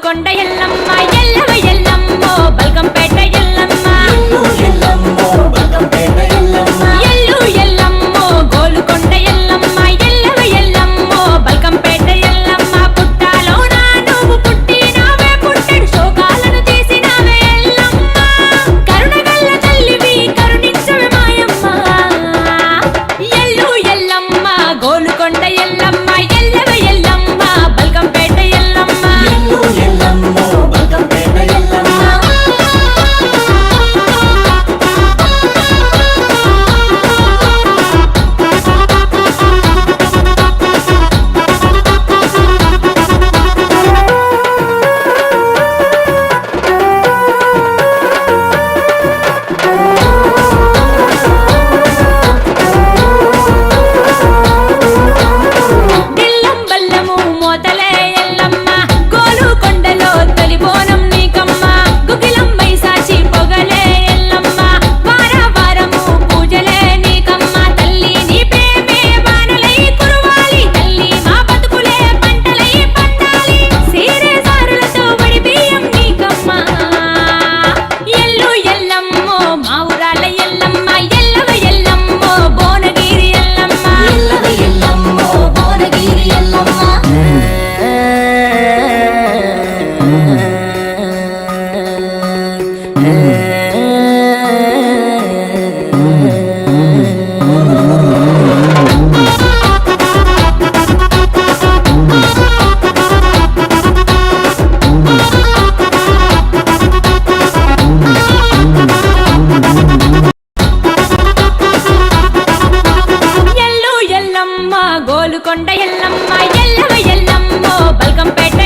గోలుకొండ ఎల్లమ్మ ఎల్లవ ఎల్లమ్మో బల్కంపేట ఎల్లమ్మ ఎల్లు ఎల్లమ్మో గోలుకొండ ఎల్లమ్మ ఎల్లవ ఎల్లమ్మో బల్కంపేట ఎల్లమ్మ పుట్టాలోన నువ్వు పుట్టినావే పుట్టెడు శోకాలను తీసినావే ఎల్లమ్మ కరుణగల్ల తల్లివి కరుణించవే మాయమ్మ ఎల్లు ఎల్లమ్మ గోలుకొండ ఎల్లమ్మ ఎల్లవ ఎల్లమ్మ బల్కంపేట ఎల్లమ్మ దిల్లం బల్లము మోతలే ఎల్లమ్మ గోలుకొండలో తొలి బోనం నీకమ్మ గుగిలం మైసాచి పొగలే ఎల్లమ్మ వార వారము పూజలే నీకమ్మ తల్లి నీ ప్రేమే వానలై కురవాలి తల్లి మా బతుకులే పంటలై పండాలి సీరే సారులతో వడి బియ్యం నీకమ్మ ఎల్లు ఎల్లమ్మో మా ఊరాల ఎల్లమ్మ ఎల్లవ ఎల్లమ్మో భువనగిరి ఎల్లమ్మ ఎల్లు ఎల్లమ్మ గోలుకొండ ఎల్లమ్మ ఎల్లవ ఎల్లమ్మో బల్కంపేట